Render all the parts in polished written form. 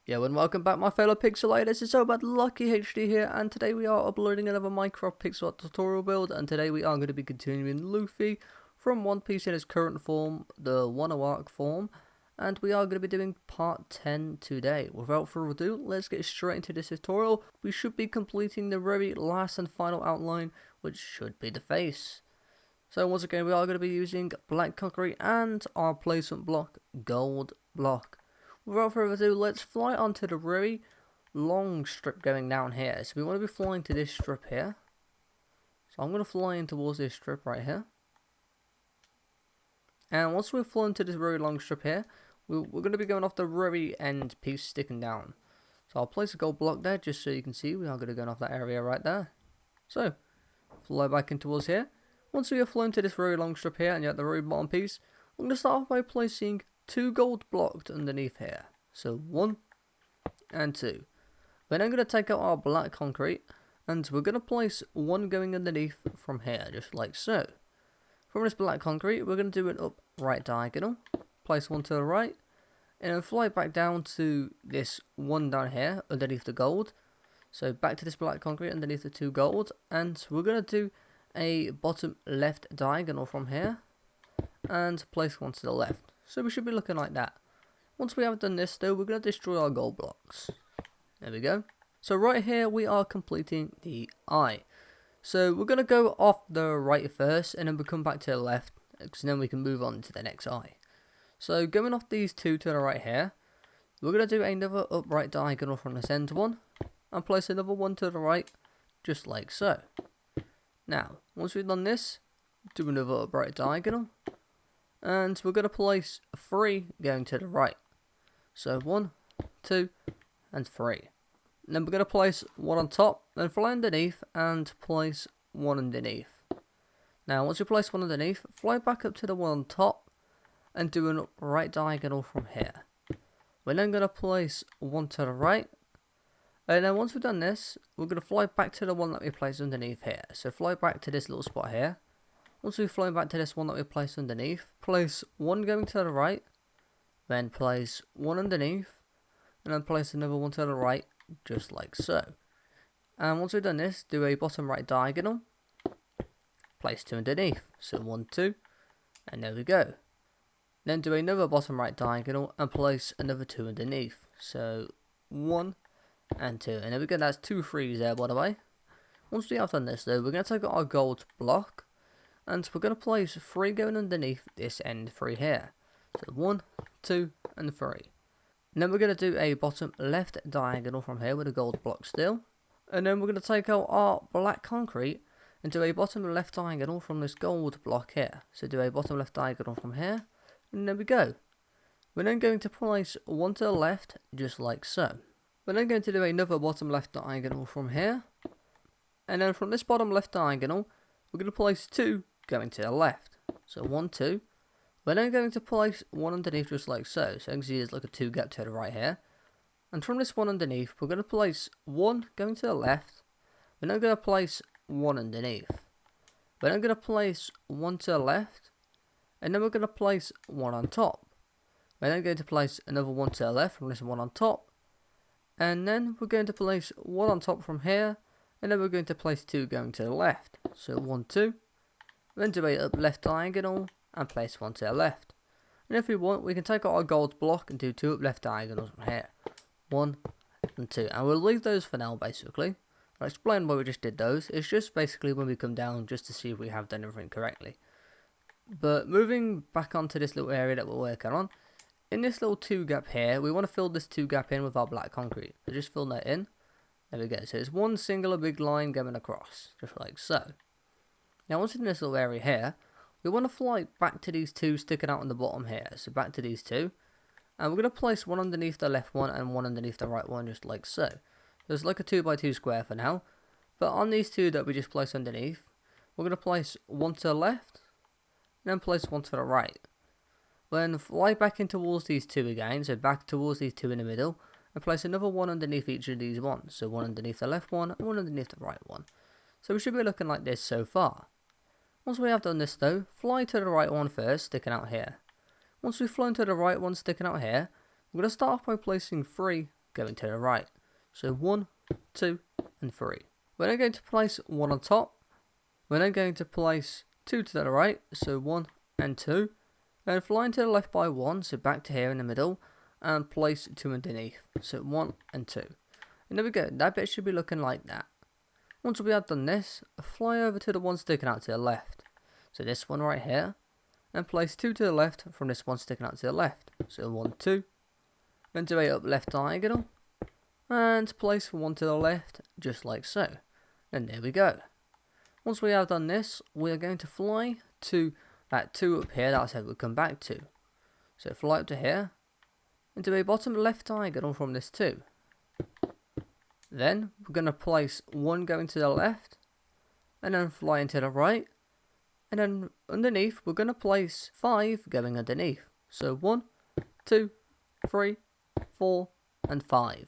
Yo, and welcome back my fellow pixelators, it's about Lucky HD here, and today we are uploading another Minecraft pixel art tutorial build, and today we are going to be continuing Luffy from One Piece in its current form, the Wano arc form, and we are going to be doing part 10 today. Without further ado, let's get straight into this tutorial. We should be completing the very last and final outline, which should be the face. So once again, we are going to be using black concrete and our placement block, gold block. Without further ado, let's fly onto the very long strip going down here. So we want to be flying to this strip here. So I'm going to fly in towards this strip right here. And once we've flown to this very long strip here, we're going to be going off the very end piece sticking down. So I'll place a gold block there just so you can see we are going to go off that area right there. So, fly back in towards here. Once we have flown to this very long strip here and you're at the very bottom piece, I'm going to start off by placing 2 gold blocks underneath here. So 1 and 2. Then I'm going to take out our black concrete and we're going to place 1 going underneath from here, just like so. From this black concrete, we're going to do an upright diagonal, place 1 to the right, and then fly back down to this 1 down here underneath the gold. So back to this black concrete underneath the 2 gold, and we're going to do a bottom left diagonal from here and place 1 to the left. So we should be looking like that. Once we have done this though, we're going to destroy our gold blocks. There we go. So right here we are completing the eye. So we're going to go off the right first and then we'll come back to the left, because then we can move on to the next eye. So going off these 2 to the right here, we're going to do another upright diagonal from this end one and place another 1 to the right, just like so. Now, once we've done this, do another upright diagonal. And we're going to place 3 going to the right. So 1, 2, and 3. And then we're going to place 1 on top, then fly underneath, and place 1 underneath. Now, once you place 1 underneath, fly back up to the 1 on top, and do an upright diagonal from here. We're then going to place 1 to the right. And then once we've done this, we're going to fly back to the 1 that we placed underneath here. So fly back to this little spot here. Once we've flown back to this 1 that we placed underneath, place 1 going to the right, then place 1 underneath, and then place another 1 to the right, just like so. And once we've done this, do a bottom right diagonal, place 2 underneath, so 1, 2, and there we go. Then do another bottom right diagonal and place another 2 underneath, so 1 and 2, and there we go. That's 2 3s there, by the way. Once we have done this though, we're going to take out our gold block, and we're going to place 3 going underneath this end 3 here. So 1, 2, and 3. And then we're going to do a bottom left diagonal from here with a gold block still. And then we're going to take out our black concrete and do a bottom left diagonal from this gold block here. So do a bottom left diagonal from here. And there we go. We're then going to place 1 to the left, just like so. We're then going to do another bottom left diagonal from here. And then from this bottom left diagonal, we're going to place 2 going to the left. So 1, 2. We're then going to place 1 underneath just like so. So you can see there's like a 2 gap to the right here. And from this 1 underneath, we're going to place 1 going to the left. We're then going to place 1 underneath. We're then going to place 1 to the left. And then we're going to place 1 on top. We're then going to place another 1 to the left from this 1 on top. And then we're going to place 1 on top from here. And then we're going to place 2 going to the left. So 1, 2. Then do a up left diagonal and place 1 to the left. And if we want, we can take out our gold block and do 2 up left diagonals from here. 1 and 2. And we'll leave those for now basically. I'll explain why we just did those. It's just basically when we come down just to see if we have done everything correctly. But moving back onto this little area that we're working on. In this little 2 gap here, we want to fill this 2 gap in with our black concrete. So just fill that in. There we go. So it's one singular big line going across. Just like so. Now once in this little area here, we want to fly back to these 2 sticking out on the bottom here. So back to these 2. And we're going to place 1 underneath the left one and 1 underneath the right one, just like so. There's like a 2x2 square for now. But on these 2 that we just placed underneath, we're going to place 1 to the left, and then place 1 to the right. Then fly back in towards these 2 again, so back towards these 2 in the middle, and place another 1 underneath each of these ones. So 1 underneath the left one, and 1 underneath the right one. So we should be looking like this so far. Once we have done this though, fly to the right one first, sticking out here. Once we've flown to the right one sticking out here, we're going to start off by placing 3 going to the right. So 1, 2, and 3. We're then going to place 1 on top. We're then going to place 2 to the right, so 1 and 2. Then flying to the left by 1, so back to here in the middle, and place 2 underneath, so 1 and 2. And there we go, that bit should be looking like that. Once we have done this, fly over to the one sticking out to the left, so this one right here, and place 2 to the left from this one sticking out to the left, so 1, 2. Then do a up left diagonal, and place 1 to the left, just like so. And there we go. Once we have done this, we are going to fly to that 2 up here that I said we'd come back to. So fly up to here, and do a bottom left diagonal from this 2. Then we're going to place 1 going to the left, and then fly into the right, and then underneath we're going to place 5 going underneath. So 1, 2, 3, 4, and 5.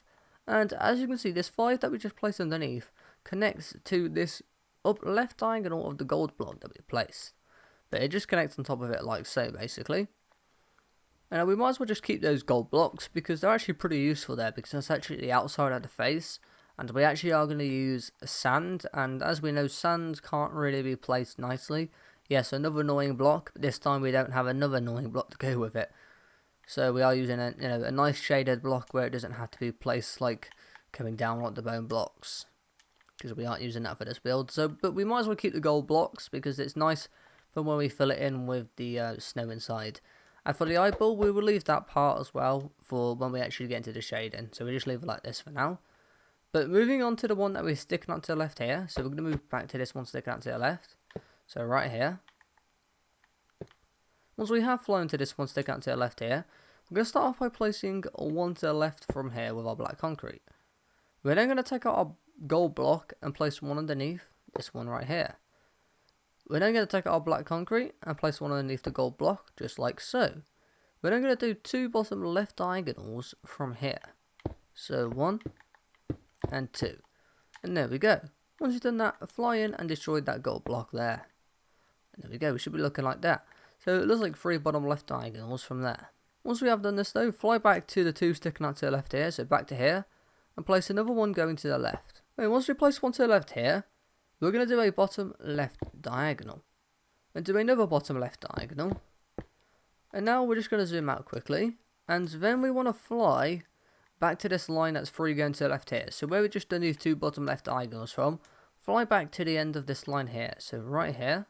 And as you can see, this 5 that we just placed underneath connects to this up left diagonal of the gold block that we placed. But it just connects on top of it like so, basically. And we might as well just keep those gold blocks because they're actually pretty useful there, because that's actually the outside of the face. And we actually are going to use sand, and as we know, sand can't really be placed nicely. Yes, another annoying block, but this time we don't have another annoying block to go with it. So we are using a nice shaded block where it doesn't have to be placed like coming down like the bone blocks, because we aren't using that for this build. So, but we might as well keep the gold blocks because it's nice for when we fill it in with the snow inside. And for the eyeball, we will leave that part as well for when we actually get into the shading. So we just leave it like this for now. But moving on to the one that we're sticking out to the left here. So we're going to move back to this one sticking out to the left. So right here. Once we have flown to this one sticking out to the left here, we're going to start off by placing 1 to the left from here with our black concrete. We're then going to take out our gold block and place 1 underneath this one right here. We're then going to take out our black concrete and place 1 underneath the gold block, just like so. We're then going to do 2 bottom left diagonals from here. So 1 and 2. And there we go. Once you've done that, fly in and destroy that gold block there. And there we go, we should be looking like that. So it looks like 3 bottom left diagonals from there. Once we have done this though, fly back to the 2 sticking out to the left here, so back to here, and place another 1 going to the left. And once we place 1 to the left here, we're going to do a bottom left diagonal, and do another bottom left diagonal. And now we're just going to zoom out quickly, and then we want to fly back to this line that's 3 going to the left here. So where we just done these 2 bottom left diagonals from, fly back to the end of this line here, so right here.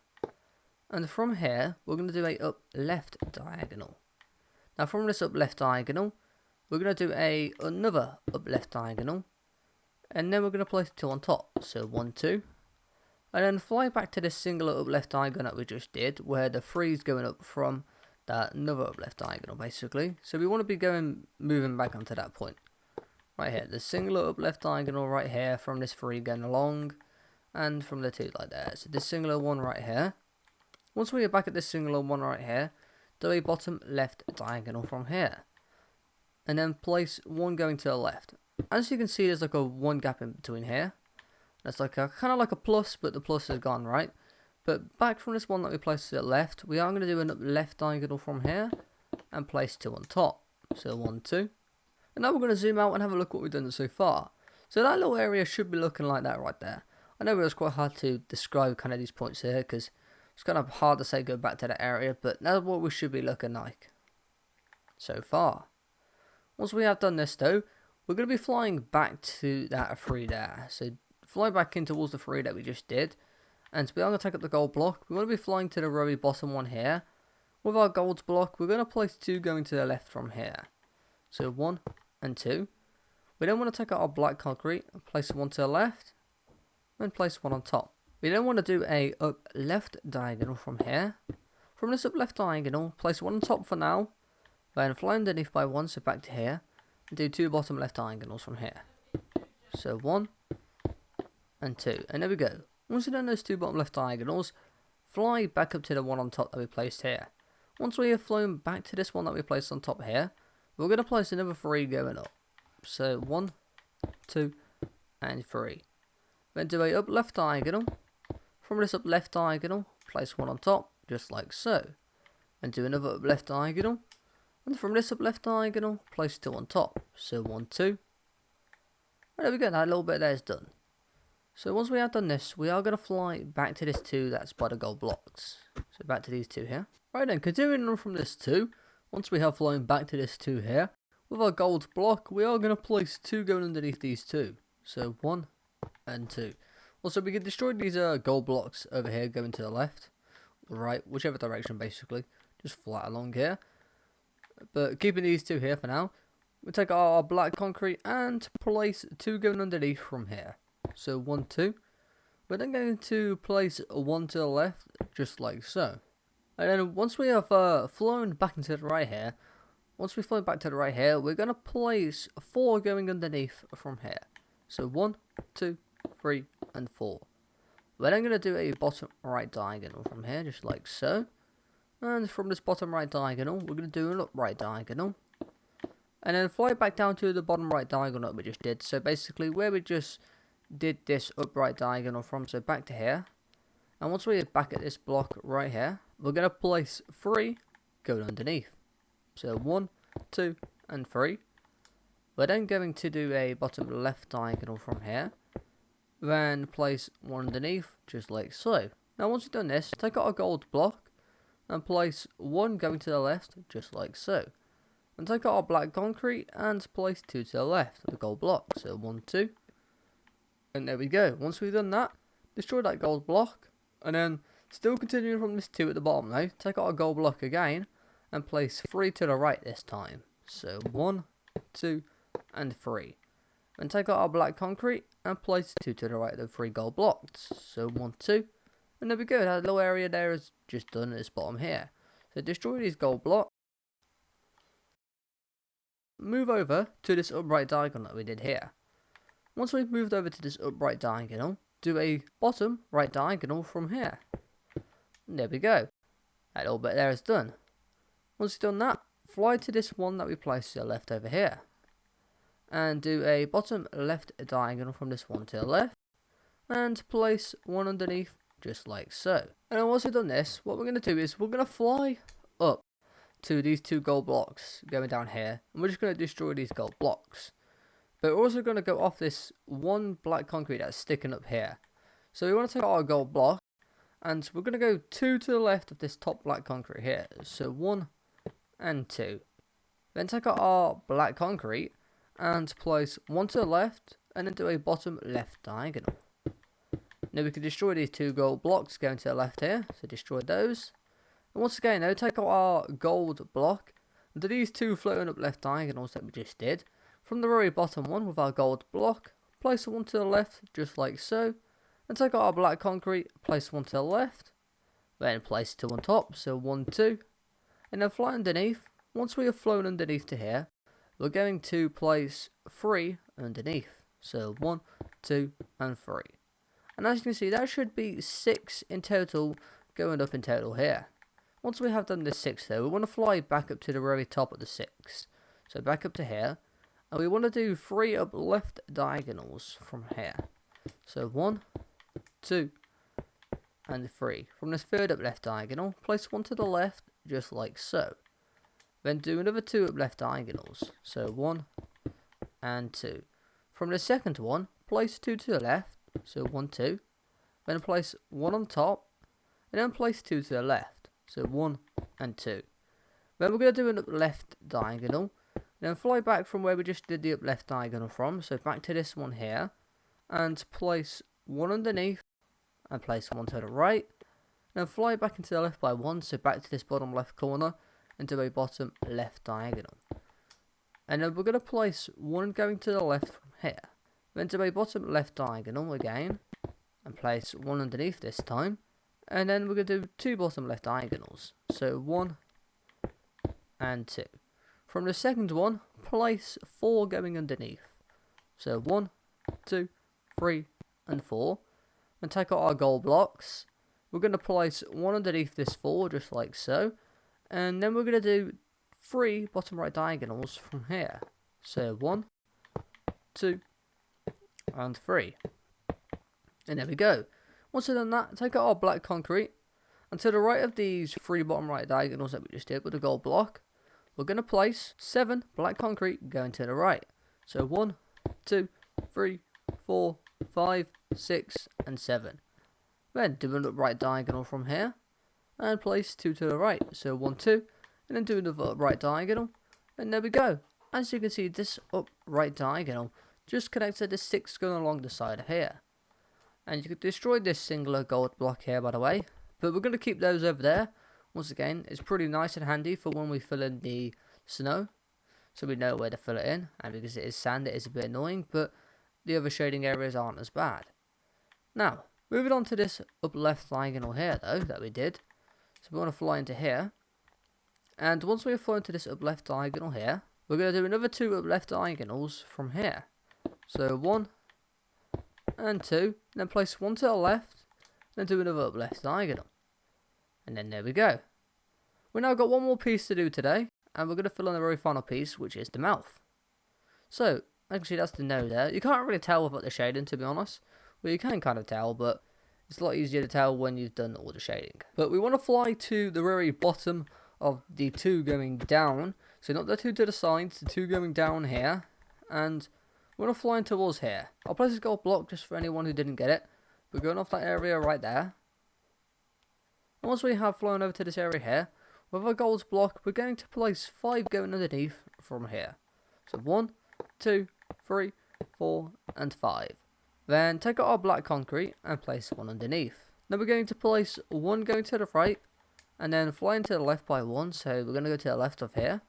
And from here, we're going to do a up left diagonal. Now from this up left diagonal, we're going to do another up left diagonal. And then we're going to place 2 on top. So 1, 2. And then fly back to this singular up left diagonal that we just did, where the 3 is going up from that another up left diagonal basically. So we want to be moving back onto that point. Right here, the singular up left diagonal right here from this 3 going along. And from the 2 like that. So this singular one right here. Once we get back at this singular one right here, do a bottom left diagonal from here. And then place 1 going to the left. As you can see, there's like a 1 gap in between here. That's like a kind of like a plus, but the plus is gone, right? But back from this one that we placed to the left, we are going to do a left diagonal from here and place 2 on top. So 1, 2. And now we're going to zoom out and have a look what we've done so far. So that little area should be looking like that right there. I know it was quite hard to describe kind of these points here because it's kind of hard to say go back to that area, but that's what we should be looking like so far. Once we have done this though, we're going to be flying back to that 3 there. So fly back in towards the 3 that we just did. And to be able to take up the gold block, we want to be flying to the very bottom one here. With our gold block, we're going to place 2 going to the left from here. So 1 and 2. We then want to take out our black concrete and place 1 to the left. And place 1 on top. We then want to do a up left diagonal from here. From this up left diagonal, place 1 on top for now. Then fly underneath by 1, so back to here. And do 2 bottom left diagonals from here. So 1 and 2. And there we go. Once you've done those 2 bottom left diagonals, fly back up to the one on top that we placed here. Once we have flown back to this one that we placed on top here, we're going to place another 3 going up. So 1, 2, and 3. Then do a up left diagonal. From this up left diagonal, place 1 on top, just like so. And do another up left diagonal. And from this up left diagonal, place 2 on top. So 1, 2. And there we go, that little bit there is done. So once we have done this, we are going to fly back to this 2 that's by the gold blocks. So back to these 2 here. Right then, continuing on from this 2, once we have flown back to this 2 here, with our gold block, we are going to place 2 going underneath these 2. So 1 and 2. Also, we can destroy these gold blocks over here, going to the left, right, whichever direction basically, just flat along here. But keeping these 2 here for now, we take our black concrete and place 2 going underneath from here. So 1, 2. We're then going to place 1 to the left, just like so. And then once we have flown back into the right here, once we fly back to the right here, we're going to place 4 going underneath from here. So 1, 2, 3, and 4. We're then going to do a bottom right diagonal from here, just like so. And from this bottom right diagonal, we're going to do an upright diagonal. And then fly back down to the bottom right diagonal that we just did. So basically where we just did this upright diagonal from, so back to here. And once we're back at this block right here, we're going to place 3 going underneath. So 1, 2, and 3. We're then going to do a bottom left diagonal from here. Then place 1 underneath, just like so. Now once we've done this, take out our gold block and place 1 going to the left, just like so. And take out our black concrete and place 2 to the left of the gold block. So 1, 2. And there we go. Once we've done that, destroy that gold block. And then, still continuing from this 2 at the bottom now, take out our gold block again. And place 3 to the right this time. So 1, 2, and 3. Then take out our black concrete and place 2 to the right of the 3 gold blocks. So 1, 2. And there we go. That little area there is just done at this bottom here. So destroy these gold blocks. Move over to this upright diagonal that we did here. Once we've moved over to this upright diagonal, do a bottom right diagonal from here. And there we go. That little bit there is done. Once you've done that, fly to this one that we placed to the left over here. And do a bottom left diagonal from this one to the left. And place 1 underneath, just like so. And then once we've done this, what we're going to do is we're going to fly up to these 2 gold blocks going down here. And we're just going to destroy these gold blocks. But we're also going to go off this 1 black concrete that's sticking up here. So we want to take out our gold block. And we're going to go 2 to the left of this top black concrete here. So 1 and 2. Then take out our black concrete and place 1 to the left. And then do a bottom left diagonal. Now we can destroy these 2 gold blocks going to the left here. So destroy those. And once again now, take out our gold block. And do these 2 floating up left diagonals that we just did. From the very bottom one with our gold block, place 1 to the left, just like so. And take out our black concrete, place 1 to the left. Then place 2 on top, so 1, 2. And then fly underneath. Once we have flown underneath to here, we're going to place 3 underneath. So 1, 2, and 3. And as you can see, that should be 6 in total, going up in total here. Once we have done this 6 though, we want to fly back up to the very top of the 6. So back up to here. And we want to do 3 up left diagonals from here. So 1, 2, and 3. From this 3rd up left diagonal, place 1 to the left, just like so. Then do another 2 up left diagonals. So 1 and 2. From the 2nd one, place 2 to the left. So 1, 2. Then place 1 on top. And then place 2 to the left. So 1 and 2. Then we're going to do an up left diagonal. Then fly back from where we just did the up left diagonal from. So back to this one here. And place 1 underneath. And place 1 to the right. Then fly back into the left by 1. So back to this bottom left corner. And do a bottom left diagonal. And then we're going to place 1 going to the left from here. Then do a bottom left diagonal again. And place 1 underneath this time. And then we're going to do 2 bottom left diagonals. So 1 and 2. From the 2nd one, place 4 going underneath. So 1, 2, 3, and 4. And take out our gold blocks. We're going to place 1 underneath this 4, just like so. And then we're going to do 3 bottom right diagonals from here. So 1, 2, and 3. And there we go. Once we've done that, take out our black concrete. And to the right of these 3 bottom right diagonals that we just did with the gold block, we're going to place 7 black concrete going to the right. So 1, 2, 3, 4, 5, 6, and 7. Then do an upright diagonal from here, and place 2 to the right, so 1, 2, and then do another upright diagonal, and there we go. As you can see, this upright diagonal just connects to the 6 going along the side here. And you could destroy this singular gold block here, by the way, but we're going to keep those over there. Once again, it's pretty nice and handy for when we fill in the snow, so we know where to fill it in, and because it is sand, it is a bit annoying, but the other shading areas aren't as bad. Now, moving on to this up left diagonal here, though, that we did. So we want to fly into here, and once we fly into this up left diagonal here, we're going to do another 2 up left diagonals from here. So 1 and 2, and then place 1 to the left, and then do another up left diagonal. And then there we go. We've now got one more piece to do today, and we're going to fill in the very final piece, which is the mouth. So, actually that's the nose there. You can't really tell without the shading, to be honest. Well, you can kind of tell, but it's a lot easier to tell when you've done all the shading. But we want to fly to the very bottom of the 2 going down. So not the 2 to the sides, the 2 going down here. And we're going to fly towards here. I'll place this gold block just for anyone who didn't get it. We're going off that area right there. And once we have flown over to this area here, with our gold block, we're going to place 5 going underneath from here. So 1, 2, 3, 4, and 5. Then take out our black concrete and place 1 underneath. Then we're going to place 1 going to the right, and then flying to the left by 1, so we're going to go to the left of here.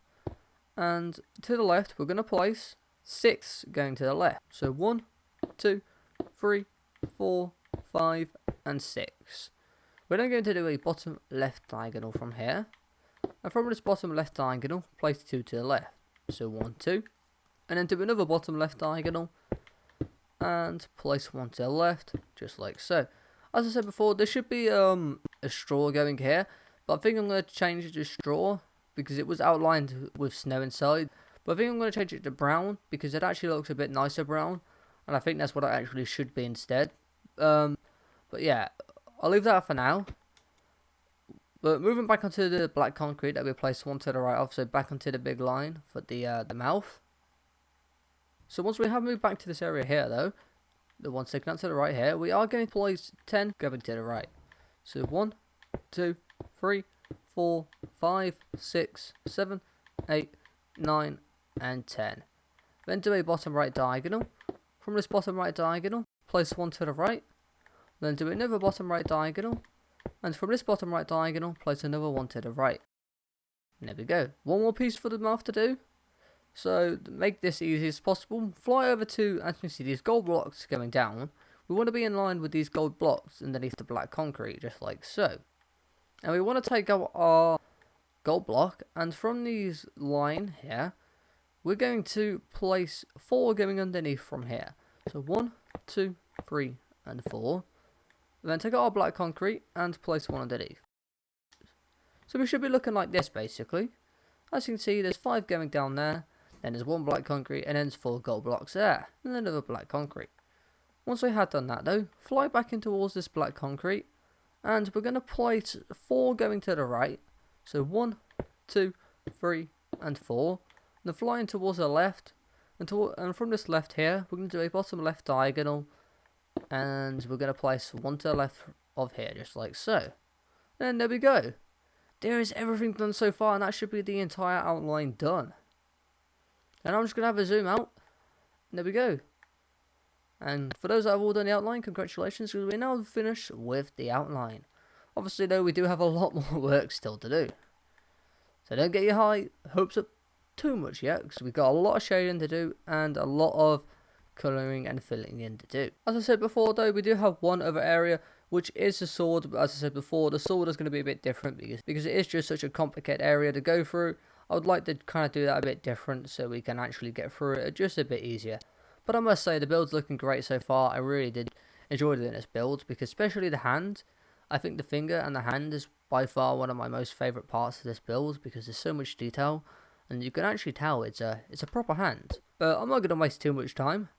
And to the left, we're going to place 6 going to the left. So 1, 2, 3, 4, 5, and 6. We're then going to do a bottom left diagonal from here. And from this bottom left diagonal, place 2 to the left. So 1, 2. And then do another bottom left diagonal. And place 1 to the left, just like so. As I said before, there should be a straw going here. But I think I'm going to change it to straw, because it was outlined with snow inside. But I think I'm going to change it to brown, because it actually looks a bit nicer brown. And I think that's what it actually should be instead. But yeah, I'll leave that for now. But moving back onto the black concrete that we placed 1 to the right of, so back onto the big line for the mouth. So once we have moved back to this area here though, the one sticking out to the right here, we are going to place 10 going to the right. So 1, 2, 3, 4, 5, 6, 7, 8, 9, and 10. Then do a bottom right diagonal. From this bottom right diagonal, place 1 to the right. Then do another bottom right diagonal. And from this bottom right diagonal, place another 1 to the right. And there we go. One more piece for the mouth to do. So, to make this easy as possible, fly over to, as you can see, these gold blocks going down. We want to be in line with these gold blocks underneath the black concrete, just like so. And we want to take out our gold block, and from these line here, we're going to place 4 going underneath from here. So 1, 2, 3, and 4. Then take out our black concrete and place 1 underneath. So we should be looking like this basically. As you can see, there's 5 going down there. Then there's 1 black concrete, and then there's 4 gold blocks there, and then another black concrete. Once we had done that though, fly back in towards this black concrete, and we're going to place 4 going to the right. So 1, 2, 3, and 4. And then flying towards the left, and from this left here, we're going to do a bottom left diagonal, and we're going to place 1 to the left of here, just like so. And there we go. There is everything done so far, and that should be the entire outline done. And I'm just going to have a zoom out. And there we go. And for those that have all done the outline, congratulations, because we're now finished with the outline. Obviously, though, we do have a lot more work still to do. So don't get your high hopes up too much yet, because we've got a lot of shading to do, and a lot of colouring and filling in to do. As I said before, though, we do have one other area, which is the sword. But as I said before, the sword is going to be a bit different, because it is just such a complicated area to go through. I would like to kind of do that a bit different, so we can actually get through it just a bit easier. But I must say, the build's looking great so far. I really did enjoy doing this build, because especially the hand, I think the finger and the hand is by far one of my most favourite parts of this build, because there's so much detail, and you can actually tell it's a proper hand. But I'm not going to waste too much time.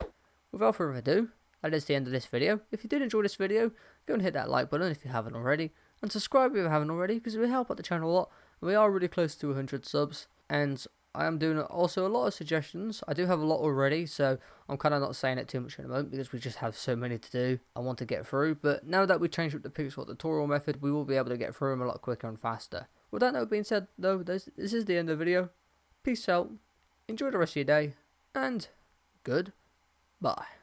Without further ado, that is the end of this video. If you did enjoy this video, go and hit that like button if you haven't already, and subscribe if you haven't already, because it will help out the channel a lot. We are really close to 100 subs, and I am doing also a lot of suggestions. I do have a lot already, so I'm kind of not saying it too much in a moment because we just have so many to do I want to get through. But now that we changed up the pixel tutorial method, we will be able to get through them a lot quicker and faster. With that note being said, though, this is the end of the video. Peace out, enjoy the rest of your day, and goodbye.